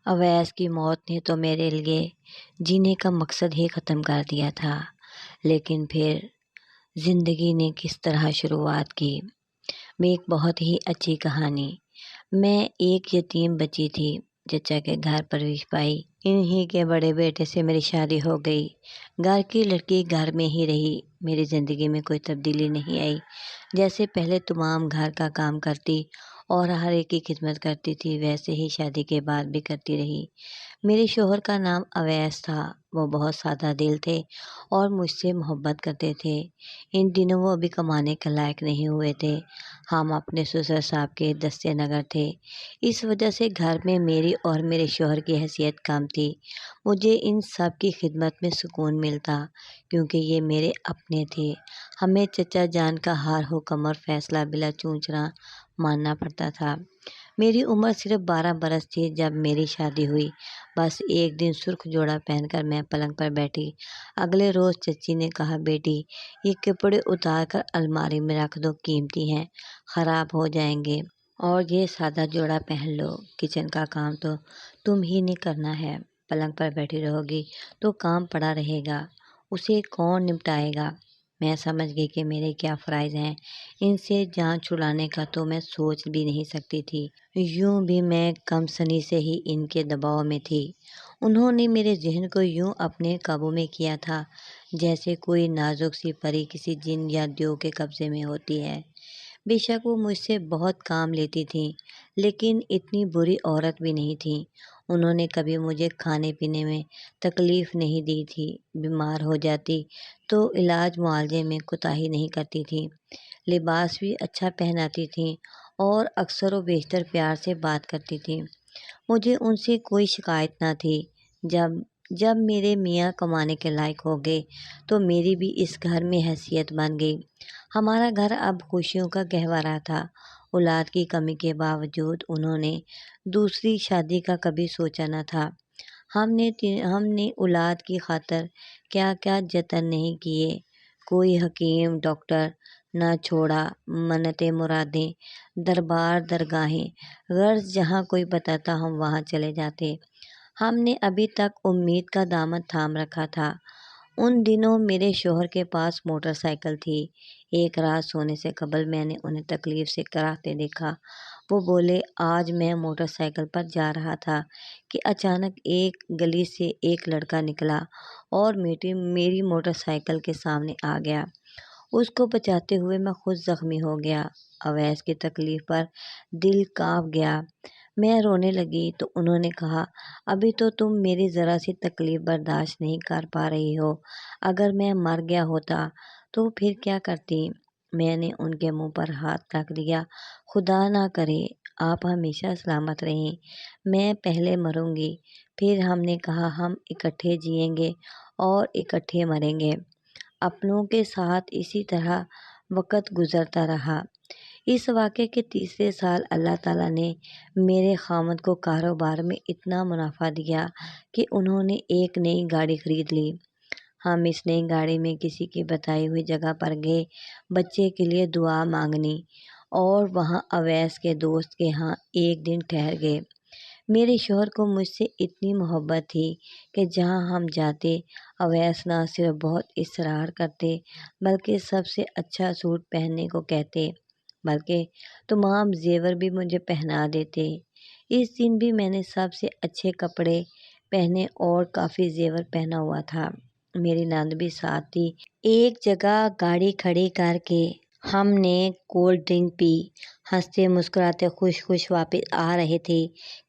اویس کی موت نے تو میرے لیے جینے کا مقصد ہی ختم کر دیا تھا، لیکن پھر زندگی نے کس طرح شروعات کی۔ میں ایک بہت ہی اچھی کہانی۔ میں ایک یتیم بچی تھی، چچا کے گھر پرورش پائی۔ انہی کے بڑے بیٹے سے میری شادی ہو گئی۔ گھر کی لڑکی گھر میں ہی رہی، میری زندگی میں کوئی تبدیلی نہیں آئی۔ جیسے پہلے تمام گھر کا کام کرتی اور ہر ایک کی خدمت کرتی تھی، ویسے ہی شادی کے بعد بھی کرتی رہی۔ میرے شوہر کا نام اویس تھا۔ وہ بہت سادہ دل تھے اور مجھ سے محبت کرتے تھے۔ ان دنوں وہ ابھی کمانے کے لائق نہیں ہوئے تھے۔ ہم اپنے سسر صاحب کے دستے نگر تھے، اس وجہ سے گھر میں میری اور میرے شوہر کی حیثیت کم تھی۔ مجھے ان سب کی خدمت میں سکون ملتا کیونکہ یہ میرے اپنے تھے۔ ہمیں چچا جان کا ہر حکم اور فیصلہ بلا چونچرا ماننا پڑتا تھا۔ میری عمر صرف 12 برس تھی جب میری شادی ہوئی۔ بس ایک دن سرخ جوڑا پہن کر میں پلنگ پر بیٹھی۔ اگلے روز چچی نے کہا، بیٹی یہ کپڑے اتار کر الماری میں رکھ دو، قیمتی ہیں، خراب ہو جائیں گے، اور یہ سادہ جوڑا پہن لو۔ کچن کا کام تو تم ہی نے کرنا ہے، پلنگ پر بیٹھی رہو گی تو کام پڑا رہے گا، اسے کون نپٹائے گا۔ میں سمجھ گئی کہ میرے کیا فرائض ہیں، ان سے جان چھڑانے کا تو میں سوچ بھی نہیں سکتی تھی۔ یوں بھی میں کم سنی سے ہی ان کے دباؤ میں تھی۔ انہوں نے میرے ذہن کو یوں اپنے قابو میں کیا تھا جیسے کوئی نازک سی پری کسی جن یا دیو کے قبضے میں ہوتی ہے۔ بے شک وہ مجھ سے بہت کام لیتی تھیں، لیکن اتنی بری عورت بھی نہیں تھیں۔ انہوں نے کبھی مجھے کھانے پینے میں تکلیف نہیں دی تھی۔ بیمار ہو جاتی تو علاج معالجے میں کوتاہی نہیں کرتی تھیں۔ لباس بھی اچھا پہناتی تھیں اور اکثر و بیشتر پیار سے بات کرتی تھیں۔ مجھے ان سے کوئی شکایت نہ تھی۔ جب میرے میاں کمانے کے لائق ہو گئے تو میری بھی اس گھر میں حیثیت بن گئی۔ ہمارا گھر اب خوشیوں کا گہوارہ تھا۔ اولاد کی کمی کے باوجود انہوں نے دوسری شادی کا کبھی سوچا نہ تھا۔ ہم نے اولاد کی خاطر کیا کیا جتن نہیں کیے، کوئی حکیم ڈاکٹر نہ چھوڑا، منتیں مرادیں، دربار درگاہیں، غرض جہاں کوئی بتاتا ہم وہاں چلے جاتے۔ ہم نے ابھی تک امید کا دامن تھام رکھا تھا۔ ان دنوں میرے شوہر کے پاس موٹر سائیکل تھی۔ ایک رات سونے سے قبل میں نے انہیں تکلیف سے کراہتے دیکھا۔ وہ بولے، آج میں موٹر سائیکل پر جا رہا تھا کہ اچانک ایک گلی سے ایک لڑکا نکلا اور میری موٹر سائیکل کے سامنے آ گیا۔ اس کو بچاتے ہوئے میں خود زخمی ہو گیا۔ اویس کی تکلیف پر دل کانپ گیا۔ میں رونے لگی تو انہوں نے کہا، ابھی تو تم میری ذرا سی تکلیف برداشت نہیں کر پا رہی ہو، اگر میں مر گیا ہوتا تو پھر کیا کرتی؟ میں نے ان کے منہ پر ہاتھ رکھ دیا۔ خدا نہ کرے آپ ہمیشہ سلامت رہیں، میں پہلے مروں گی۔ پھر ہم نے کہا ہم اکٹھے جئیں گے اور اکٹھے مریں گے۔ اپنوں کے ساتھ اسی طرح وقت گزرتا رہا۔ اس واقعے کے تیسرے سال اللہ تعالیٰ نے میرے خاوند کو کاروبار میں اتنا منافع دیا کہ انہوں نے ایک نئی گاڑی خرید لی۔ ہم اس نئی گاڑی میں کسی کی بتائی ہوئی جگہ پر گئے بچے کے لیے دعا مانگنے، اور وہاں اویس کے دوست کے ہاں ایک دن ٹھہر گئے۔ میرے شوہر کو مجھ سے اتنی محبت تھی کہ جہاں ہم جاتے اویس نہ صرف بہت اصرار کرتے بلکہ سب سے اچھا سوٹ پہننے کو کہتے، بلکہ تمام زیور بھی مجھے پہنا دیتے۔ اس دن بھی میں نے سب سے اچھے کپڑے پہنے اور کافی زیور پہنا ہوا تھا۔ میری نند بھی ساتھ تھی۔ ایک جگہ گاڑی کھڑی کر کے ہم نے کولڈ ڈرنک پی، ہنستے مسکراتے خوش واپس آ رہے تھے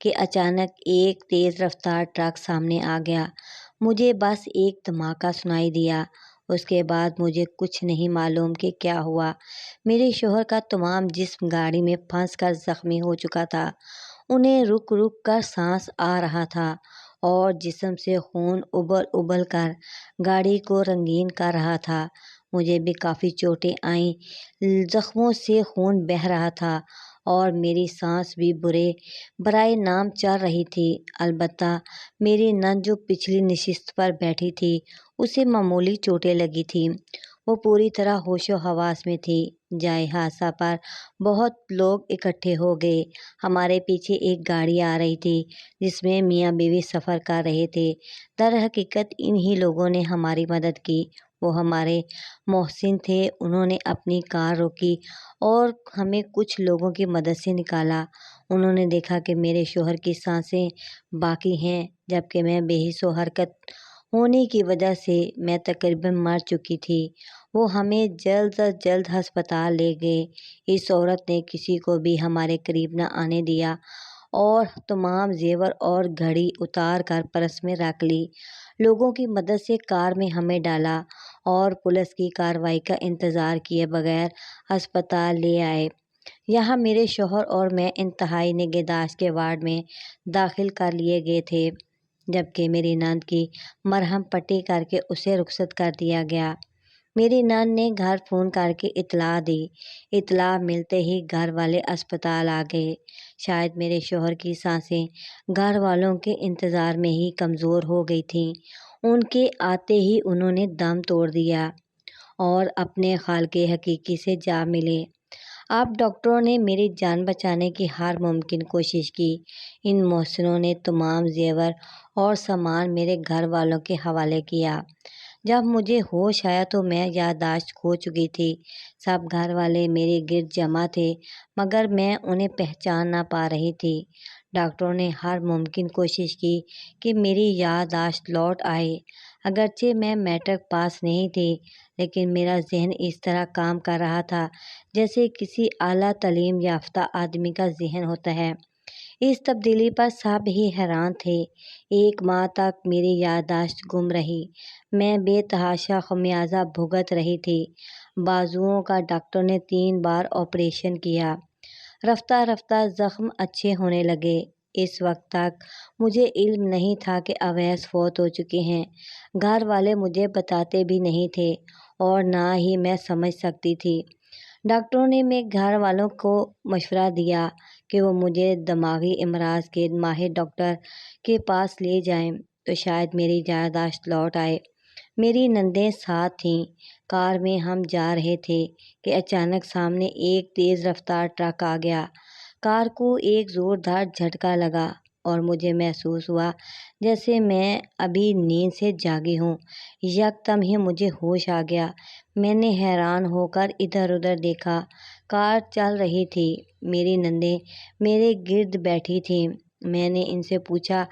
کہ اچانک ایک تیز رفتار ٹرک سامنے آ گیا۔ مجھے بس ایک دھماکہ سنائی دیا، اس کے بعد مجھے کچھ نہیں معلوم کہ کیا ہوا۔ میرے شوہر کا تمام جسم گاڑی میں پھنس کر زخمی ہو چکا تھا۔ انہیں رک رک کر سانس آ رہا تھا اور جسم سے خون ابل کر گاڑی کو رنگین کر رہا تھا۔ مجھے بھی کافی چوٹیں آئیں، زخموں سے خون بہہ رہا تھا اور میری سانس بھی برائے نام چل رہی تھی۔ البتہ میری نند جو پچھلی نشست پر بیٹھی تھی اسے معمولی چوٹیں لگی تھیں۔ وہ پوری طرح ہوش و حواس میں تھی۔ جائے حادثہ پر بہت لوگ اکٹھے ہو گئے۔ ہمارے پیچھے ایک گاڑی آ رہی تھی جس میں میاں بیوی سفر کر رہے تھے۔ در حقیقت انہی لوگوں نے ہماری مدد کی۔ وہ ہمارے محسن تھے۔ انہوں نے اپنی کار روکی اور ہمیں کچھ لوگوں کی مدد سے نکالا۔ انہوں نے دیکھا کہ میرے شوہر کی سانسیں باقی ہیں جبکہ میں بے حس و حرکت ہونے کی وجہ سے میں تقریباً مر چکی تھی۔ وہ ہمیں جلد از جلد ہسپتال لے گئے۔ اس عورت نے کسی کو بھی ہمارے قریب نہ آنے دیا اور تمام زیور اور گھڑی اتار کر پرس میں رکھ لی۔ لوگوں کی مدد سے کار میں ہمیں ڈالا اور پولیس کی کارروائی کا انتظار کیے بغیر ہسپتال لے آئے۔ یہاں میرے شوہر اور میں انتہائی نگہداشت کے وارڈ میں داخل کر لیے گئے تھے جبکہ میری نند کی مرہم پٹی کر کے اسے رخصت کر دیا گیا۔ میری نند نے گھر فون کر کے اطلاع دی۔ اطلاع ملتے ہی گھر والے اسپتال آ گئے۔ شاید میرے شوہر کی سانسیں گھر والوں کے انتظار میں ہی کمزور ہو گئی تھیں۔ ان کے آتے ہی انہوں نے دم توڑ دیا اور اپنے خالق حقیقی سے جا ملے۔ اب ڈاکٹروں نے میری جان بچانے کی ہر ممکن کوشش کی۔ ان محسنوں نے تمام زیور اور سامان میرے گھر والوں کے حوالے کیا۔ جب مجھے ہوش آیا تو میں یادداشت کھو چکی تھی۔ سب گھر والے میرے گرد جمع تھے مگر میں انہیں پہچان نہ پا رہی تھی۔ ڈاکٹروں نے ہر ممکن کوشش کی کہ میری یادداشت لوٹ آئے۔ اگرچہ میں میٹرک پاس نہیں تھی لیکن میرا ذہن اس طرح کام کر رہا تھا جیسے کسی اعلیٰ تعلیم یافتہ آدمی کا ذہن ہوتا ہے۔ اس تبدیلی پر سب ہی حیران تھے۔ 1 ماہ تک میری یادداشت گم رہی۔ میں بے تحاشا خمیازہ بھگت رہی تھی۔ بازوؤں کا ڈاکٹر نے 3 بار آپریشن کیا۔ رفتہ رفتہ زخم اچھے ہونے لگے۔ اس وقت تک مجھے علم نہیں تھا کہ اویس فوت ہو چکے ہیں۔ گھر والے مجھے بتاتے بھی نہیں تھے اور نہ ہی میں سمجھ سکتی تھی۔ ڈاکٹروں نے میرے گھر والوں کو مشورہ دیا کہ وہ مجھے دماغی امراض کے ماہر ڈاکٹر کے پاس لے جائیں تو شاید میری یادداشت لوٹ آئے۔ میری نندیں ساتھ تھیں۔ کار میں ہم جا رہے تھے کہ اچانک سامنے ایک تیز رفتار ٹرک آ گیا۔ کار کو ایک زوردار جھٹکا لگا اور مجھے محسوس ہوا جیسے میں ابھی نیند سے جاگی ہوں۔ یکدم ہی مجھے ہوش آ گیا۔ میں نے حیران ہو کر ادھر ادھر دیکھا۔ کار چل رہی تھی۔ میری نندیں میرے گرد بیٹھی تھیں۔ میں نے ان سے پوچھا،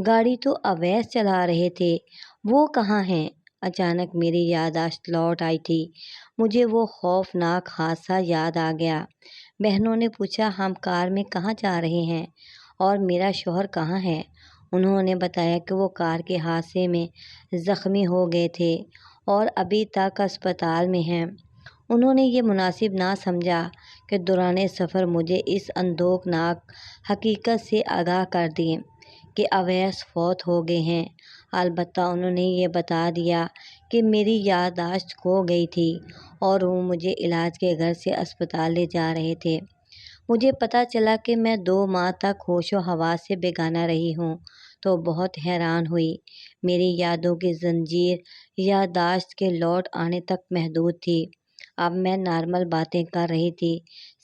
گاڑی تو اویس چلا رہے تھے، وہ کہاں ہیں؟ اچانک میری یادداشت لوٹ آئی تھی۔ مجھے وہ خوفناک حادثہ یاد آ گیا۔ بہنوں نے پوچھا، ہم کار میں کہاں جا رہے ہیں اور میرا شوہر کہاں ہے؟ انہوں نے بتایا کہ وہ کار کے حادثے میں زخمی ہو گئے تھے اور ابھی تک اسپتال میں ہیں۔ انہوں نے یہ مناسب نہ سمجھا کہ دوران سفر مجھے اس اندوہناک حقیقت سے آگاہ کر دیں کہ اویس فوت ہو گئے ہیں۔ البتہ انہوں نے یہ بتا دیا کہ میری یادداشت کھو گئی تھی اور وہ مجھے علاج کے غرض سے اسپتال لے جا رہے تھے۔ مجھے پتہ چلا کہ میں 2 ماہ تک ہوش و حواس سے بیگانہ رہی ہوں تو بہت حیران ہوئی۔ میری یادوں کی زنجیر یادداشت کے لوٹ آنے تک محدود تھی۔ اب میں نارمل باتیں کر رہی تھی،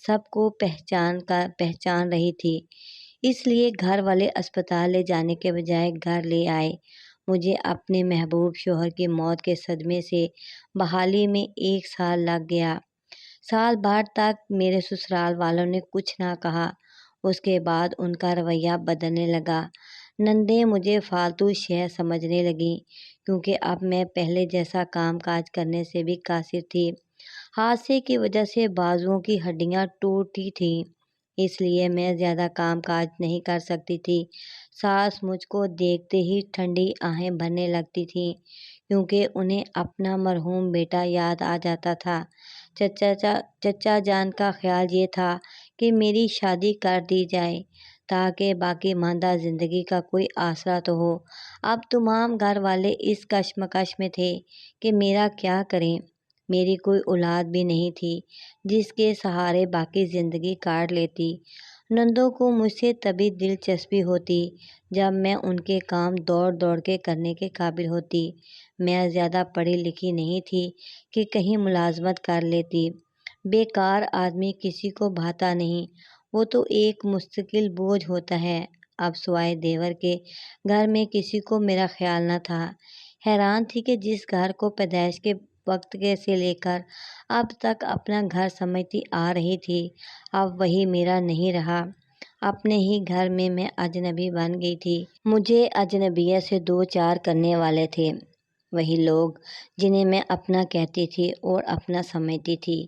سب کو پہچان رہی تھی۔ اس لیے گھر والے اسپتال لے جانے کے بجائے گھر لے آئے۔ مجھے اپنے محبوب شوہر کی موت کے صدمے سے بحالی میں 1 سال لگ گیا۔ سال بھر تک میرے سسرال والوں نے کچھ نہ کہا۔ اس کے بعد ان کا رویہ بدلنے لگا۔ نندیں مجھے فالتو شے سمجھنے لگیں کیونکہ اب میں پہلے جیسا کام کاج کرنے سے بھی قاصر تھی۔ حادثے کی وجہ سے بازوؤں کی ہڈیاں ٹوٹی تھیں، اس لیے میں زیادہ کام کاج نہیں کر سکتی تھی۔ ساس مجھ کو دیکھتے ہی ٹھنڈی آہیں بھرنے لگتی تھیں کیونکہ انہیں اپنا مرحوم بیٹا یاد آ جاتا تھا۔ چچا جان کا خیال یہ تھا کہ میری شادی کر دی جائے تاکہ باقی ماندہ زندگی کا کوئی آسرا تو ہو۔ اب تمام گھر والے اس کشمکش میں تھے کہ میرا کیا کریں۔ میری کوئی اولاد بھی نہیں تھی جس کے سہارے باقی زندگی کاٹ لیتی۔ نندوں کو مجھ سے تبھی دلچسپی ہوتی جب میں ان کے کام دوڑ دوڑ کے کرنے کے قابل ہوتی۔ میں زیادہ پڑھی لکھی نہیں تھی کہ کہیں ملازمت کر لیتی۔ بیکار آدمی کسی کو بھاتا نہیں، وہ تو ایک مستقل بوجھ ہوتا ہے۔ اب سوائے دیور کے گھر میں کسی کو میرا خیال نہ تھا۔ حیران تھی کہ جس گھر کو پیدائش کے وقت سے لے کر اب تک اپنا گھر سمجھتی آ رہی تھی، اب وہی میرا نہیں رہا۔ اپنے ہی گھر میں میں اجنبی بن گئی تھی۔ مجھے اجنبیہ سے دو چار کرنے والے تھے، وہی لوگ جنہیں میں اپنا کہتی تھی اور اپنا سمجھتی تھی۔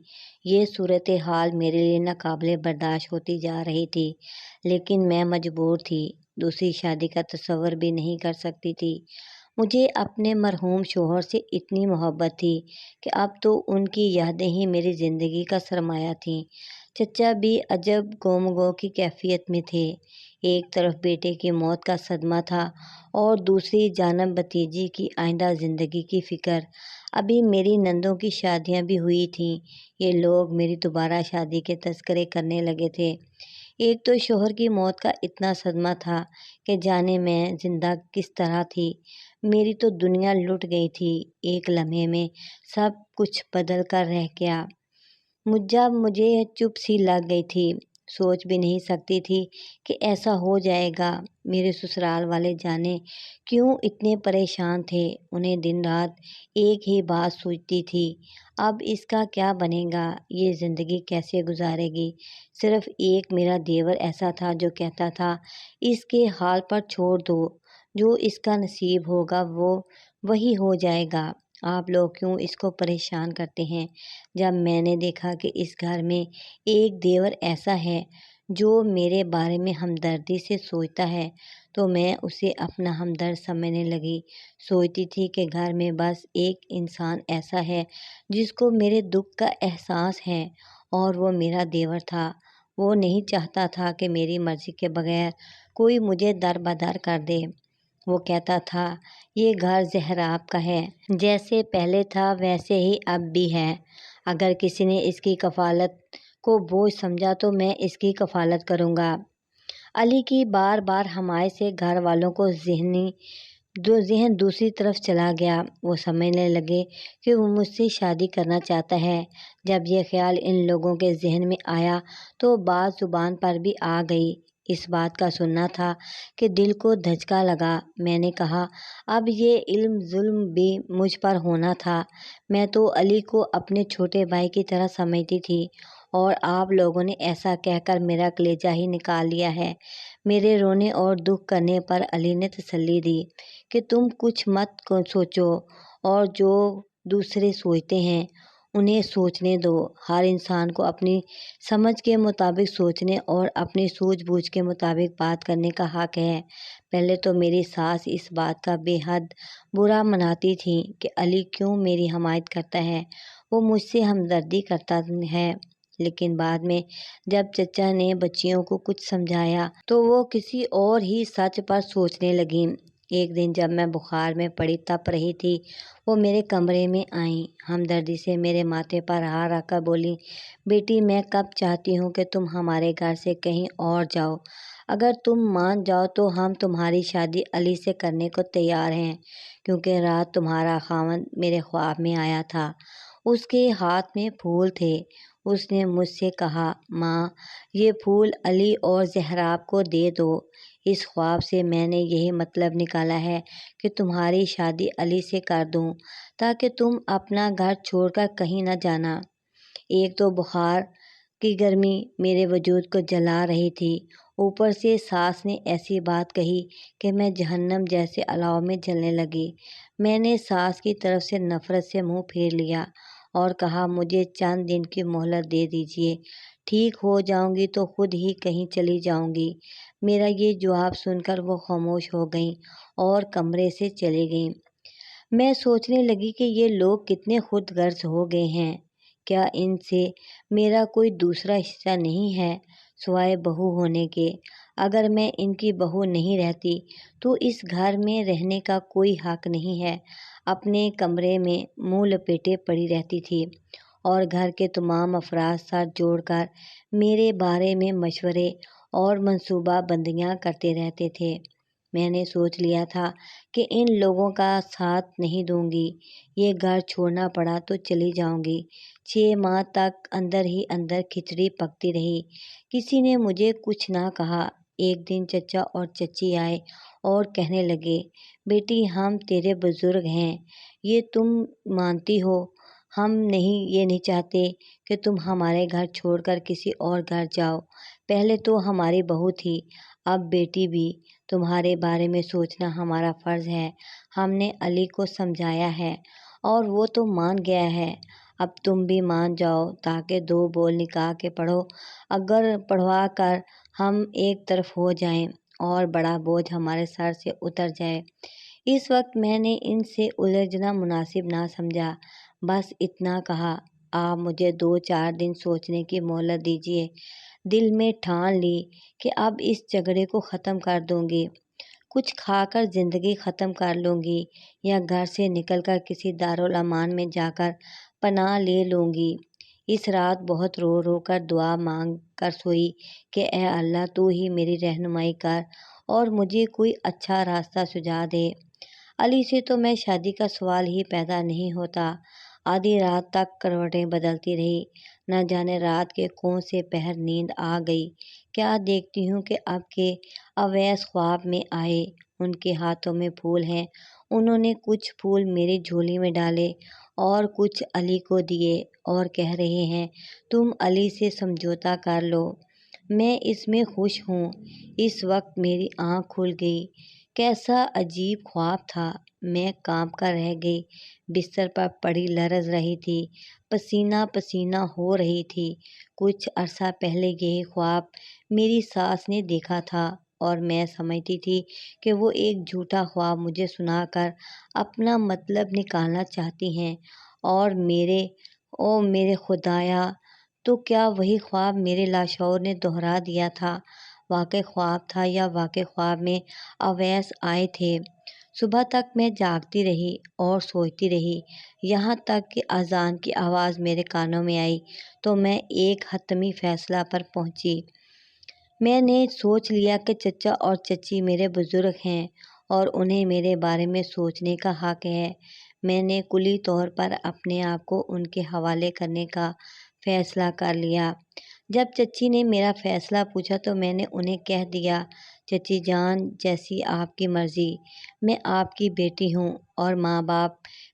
یہ صورتحال میرے لیے ناقابل برداشت ہوتی جا رہی تھی، لیکن میں مجبور تھی، دوسری شادی کا تصور بھی نہیں کر سکتی تھی۔ مجھے اپنے مرحوم شوہر سے اتنی محبت تھی کہ اب تو ان کی یادیں ہی میری زندگی کا سرمایہ تھیں۔ چچا بھی عجب گم کی کیفیت میں تھے۔ ایک طرف بیٹے کی موت کا صدمہ تھا اور دوسری جانب بھتیجی کی آئندہ زندگی کی فکر۔ ابھی میری نندوں کی شادیاں بھی ہوئی تھیں، یہ لوگ میری دوبارہ شادی کے تذکرے کرنے لگے تھے۔ ایک تو شوہر کی موت کا اتنا صدمہ تھا کہ جانے میں زندہ کس طرح تھی، میری تو دنیا لٹ گئی تھی، ایک لمحے میں سب کچھ بدل کر رہ گیا۔ مجھے چپ سی لگ گئی تھی، سوچ بھی نہیں سکتی تھی کہ ایسا ہو جائے گا۔ میرے سسرال والے جانے کیوں اتنے پریشان تھے، انہیں دن رات ایک ہی بات سوچتی تھی، اب اس کا کیا بنے گا، یہ زندگی کیسے گزارے گی۔ صرف ایک میرا دیور ایسا تھا جو کہتا تھا اس کے حال پر چھوڑ دو، جو اس کا نصیب ہوگا وہ وہی ہو جائے گا، آپ لوگ کیوں اس کو پریشان کرتے ہیں۔ جب میں نے دیکھا کہ اس گھر میں ایک دیور ایسا ہے جو میرے بارے میں ہمدردی سے سوچتا ہے تو میں اسے اپنا ہمدرد سمجھنے لگی۔ سوچتی تھی کہ گھر میں بس ایک انسان ایسا ہے جس کو میرے دکھ کا احساس ہے اور وہ میرا دیور تھا۔ وہ نہیں چاہتا تھا کہ میری مرضی کے بغیر کوئی مجھے دربدر کر دے۔ وہ کہتا تھا یہ گھر زہراب کا ہے، جیسے پہلے تھا ویسے ہی اب بھی ہے، اگر کسی نے اس کی کفالت کو بوجھ سمجھا تو میں اس کی کفالت کروں گا۔ علی کی بار بار حمایت سے گھر والوں کو ذہن دوسری طرف چلا گیا، وہ سمجھنے لگے کہ وہ مجھ سے شادی کرنا چاہتا ہے۔ جب یہ خیال ان لوگوں کے ذہن میں آیا تو بات زبان پر بھی آ گئی، اس بات کا سننا تھا کہ دل کو دھچکا لگا۔ میں نے کہا اب یہ ظلم بھی مجھ پر ہونا تھا، میں تو علی کو اپنے چھوٹے بھائی کی طرح سمجھتی تھی اور آپ لوگوں نے ایسا کہہ کر میرا کلیجہ ہی نکال لیا ہے۔ میرے رونے اور دکھ کرنے پر علی نے تسلی دی کہ تم کچھ مت سوچو اور جو دوسرے سوچتے ہیں انہیں سوچنے دو، ہر انسان کو اپنی سمجھ کے مطابق سوچنے اور اپنی سوجھ بوجھ کے مطابق بات کرنے کا حق ہے۔ پہلے تو میری ساس اس بات کا بے حد برا مناتی تھی کہ علی کیوں میری حمایت کرتا ہے، وہ مجھ سے ہمدردی کرتا ہے، لیکن بعد میں جب چچا نے بچیوں کو کچھ سمجھایا تو وہ کسی اور ہی سچ پر سوچنے لگیں۔ ایک دن جب میں بخار میں پڑی تپ رہی تھی، وہ میرے کمرے میں آئیں، ہمدردی سے میرے ماتھے پر ہاتھ رکھ کر بولیں بیٹی میں کب چاہتی ہوں کہ تم ہمارے گھر سے کہیں اور جاؤ، اگر تم مان جاؤ تو ہم تمہاری شادی علی سے کرنے کو تیار ہیں، کیونکہ رات تمہارا خاوند میرے خواب میں آیا تھا، اس کے ہاتھ میں پھول تھے، اس نے مجھ سے کہا ماں یہ پھول علی اور زہراب کو دے دو۔ اس خواب سے میں نے یہی مطلب نکالا ہے کہ تمہاری شادی علی سے کر دوں تاکہ تم اپنا گھر چھوڑ کر کہیں نہ جانا۔ ایک تو بخار کی گرمی میرے وجود کو جلا رہی تھی، اوپر سے ساس نے ایسی بات کہی کہ میں جہنم جیسے الاؤ میں جلنے لگی۔ میں نے ساس کی طرف سے نفرت سے منہ پھیر لیا اور کہا مجھے چند دن کی مہلت دے دیجیے، ٹھیک ہو جاؤں گی تو خود ہی کہیں چلی جاؤں گی۔ میرا یہ جواب سن کر وہ خاموش ہو گئیں اور کمرے سے چلی گئیں۔ میں سوچنے لگی کہ یہ لوگ کتنے خود غرض ہو گئے ہیں، کیا ان سے میرا کوئی دوسرا حصہ نہیں ہے سوائے بہو ہونے کے؟ اگر میں ان کی بہو نہیں رہتی تو اس گھر میں رہنے کا کوئی حق نہیں ہے۔ اپنے کمرے میں منہ لپیٹے پڑی رہتی تھی اور گھر کے تمام افراد سر جوڑ کر میرے بارے میں مشورے اور منصوبہ بندیاں کرتے رہتے تھے۔ میں نے سوچ لیا تھا کہ ان لوگوں کا ساتھ نہیں دوں گی، یہ گھر چھوڑنا پڑا تو چلی جاؤں گی، 6 ماہ تک اندر ہی اندر کھچڑی پکتی رہی، کسی نے مجھے کچھ نہ کہا۔ ایک دن چچا اور چچی آئے اور کہنے لگے، بیٹی ہم تیرے بزرگ ہیں، یہ تم مانتی ہو، ہم یہ نہیں چاہتے کہ تم ہمارے گھر چھوڑ کر کسی اور گھر جاؤ، پہلے تو ہماری بہو تھی، اب بیٹی بھی، تمہارے بارے میں سوچنا ہمارا فرض ہے۔ ہم نے علی کو سمجھایا ہے اور وہ تو مان گیا ہے، اب تم بھی مان جاؤ تاکہ 2 بول نکاح کے پڑھو، اگر پڑھوا کر ہم ایک طرف ہو جائیں اور بڑا بوجھ ہمارے سر سے اتر جائے۔ اس وقت میں نے ان سے الجھنا مناسب نہ سمجھا، بس اتنا کہا، آپ مجھے 2-4 دن سوچنے کی مہلت دیجیے۔ دل میں ٹھان لی کہ اب اس جھگڑے کو ختم کر دوں گی، کچھ کھا کر زندگی ختم کر لوں گی یا گھر سے نکل کر کسی دارالامان میں جا کر پناہ لے لوں گی۔ اس رات بہت رو رو کر دعا مانگ کر سوئی کہ اے اللہ تو ہی میری رہنمائی کر اور مجھے کوئی اچھا راستہ سجھا دے۔ علی سے تو میں شادی کا سوال ہی پیدا نہیں ہوتا۔ آدھی رات تک کروٹیں بدلتی رہی، نہ جانے رات کے کون سے پہر نیند آ گئی، کیا دیکھتی ہوں کہ اب کے اویس خواب میں آئے، ان کے ہاتھوں میں پھول ہیں، انہوں نے کچھ پھول میری جھولی میں ڈالے اور کچھ علی کو دیے اور کہہ رہے ہیں تم علی سے سمجھوتا کر لو، میں اس میں خوش ہوں۔ اس وقت میری آنکھ کھل گئی، کیسا عجیب خواب تھا، میں کانپ کر رہ گئی، بستر پر پڑی لرز رہی تھی، پسینہ پسینہ ہو رہی تھی۔ کچھ عرصہ پہلے یہی خواب میری ساس نے دیکھا تھا اور میں سمجھتی تھی کہ وہ ایک جھوٹا خواب مجھے سنا کر اپنا مطلب نکالنا چاہتی ہیں، اور میرے خدایا، تو کیا وہی خواب میرے لاشعور نے دہرا دیا تھا؟ واقعی خواب تھا یا واقعی خواب میں اویس آئے تھے؟ صبح تک میں جاگتی رہی اور سوچتی رہی، یہاں تک کہ اذان کی آواز میرے کانوں میں آئی تو میں ایک حتمی فیصلہ پر پہنچی۔ میں نے سوچ لیا کہ چچا اور چچی میرے بزرگ ہیں اور انہیں میرے بارے میں سوچنے کا حق ہے۔ میں نے کلی طور پر اپنے آپ کو ان کے حوالے کرنے کا فیصلہ کر لیا۔ جب چچی نے میرا فیصلہ پوچھا تو میں نے انہیں کہہ دیا، چچی جان جیسی آپ کی مرضی، میں آپ کی بیٹی ہوں اور ماں باپ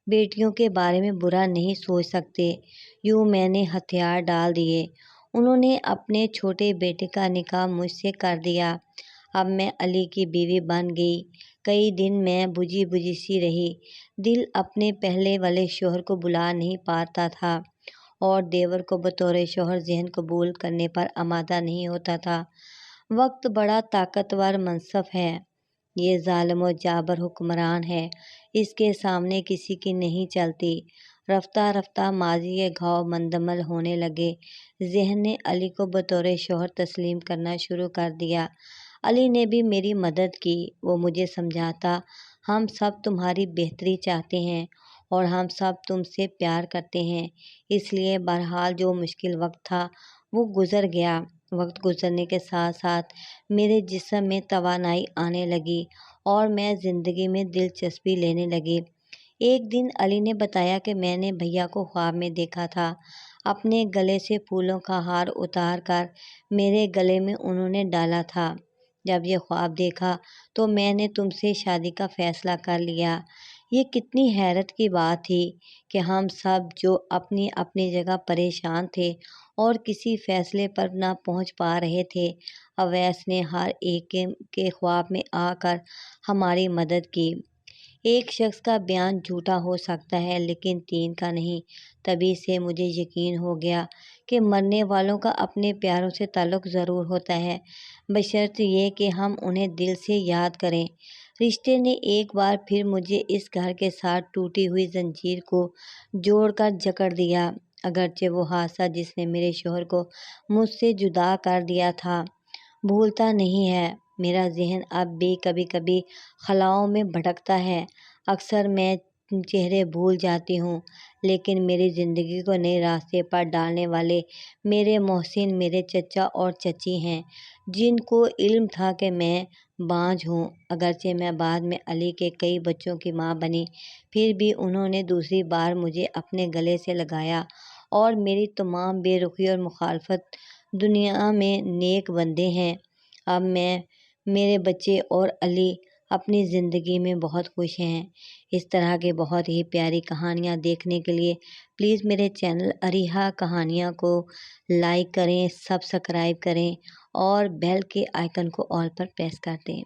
بیٹیوں کے بارے میں برا نہیں سوچ سکتے۔ یوں میں نے ہتھیار ڈال دیے، انہوں نے اپنے چھوٹے بیٹے کا نکاح مجھ سے کر دیا، اب میں علی کی بیوی بن گئی۔ کئی دن میں بجھی بجھی سی رہی، دل اپنے پہلے والے شوہر کو بلا نہیں پاتا تھا اور دیور کو بطور شوہر ذہن قبول کرنے پر آمادہ نہیں ہوتا تھا۔ وقت بڑا طاقتور منصب ہے، یہ ظالم و جابر حکمران ہے، اس کے سامنے کسی کی نہیں چلتی۔ رفتہ رفتہ ماضی کے گھاؤ مندمل ہونے لگے، ذہن نے علی کو بطور شوہر تسلیم کرنا شروع کر دیا۔ علی نے بھی میری مدد کی، وہ مجھے سمجھاتا، ہم سب تمہاری بہتری چاہتے ہیں اور ہم سب تم سے پیار کرتے ہیں، اس لیے بہرحال جو مشکل وقت تھا وہ گزر گیا۔ وقت گزرنے کے ساتھ ساتھ میرے جسم میں توانائی آنے لگی اور میں زندگی میں دلچسپی لینے لگی۔ ایک دن علی نے بتایا کہ میں نے بھیا کو خواب میں دیکھا تھا، اپنے گلے سے پھولوں کا ہار اتار کر میرے گلے میں انہوں نے ڈالا تھا۔ جب یہ خواب دیکھا تو میں نے تم سے شادی کا فیصلہ کر لیا۔ یہ کتنی حیرت کی بات تھی کہ ہم سب جو اپنی اپنی جگہ پریشان تھے اور کسی فیصلے پر نہ پہنچ پا رہے تھے، اویس نے ہر ایک کے خواب میں آ کر ہماری مدد کی۔ ایک شخص کا بیان جھوٹا ہو سکتا ہے لیکن 3 کا نہیں۔ تبھی سے مجھے یقین ہو گیا کہ مرنے والوں کا اپنے پیاروں سے تعلق ضرور ہوتا ہے، بشرط یہ کہ ہم انہیں دل سے یاد کریں۔ رشتے نے ایک بار پھر مجھے اس گھر کے ساتھ ٹوٹی ہوئی زنجیر کو جوڑ کر جکڑ دیا، اگرچہ وہ حادثہ جس نے میرے شوہر کو مجھ سے جدا کر دیا تھا بھولتا نہیں ہے۔ میرا ذہن اب بھی کبھی کبھی خلاؤں میں بھٹکتا ہے، اکثر میں چہرے بھول جاتی ہوں، لیکن میری زندگی کو نئے راستے پر ڈالنے والے میرے محسن میرے چچا اور چچی ہیں، جن کو علم تھا کہ میں بانجھ ہوں۔ اگرچہ میں بعد میں علی کے کئی بچوں کی ماں بنی، پھر بھی انہوں نے دوسری بار مجھے اپنے گلے سے لگایا اور میری تمام بے رخی اور مخالفت دنیا میں نیک بندے ہیں۔ اب میں، میرے بچے اور علی اپنی زندگی میں بہت خوش ہیں۔ اس طرح کے بہت ہی پیاری کہانیاں دیکھنے کے لیے پلیز میرے چینل اریحا کہانیاں کو لائک کریں، سبسکرائب کریں اور بیل کے آئیکن کو آل پر پریس کر دیں۔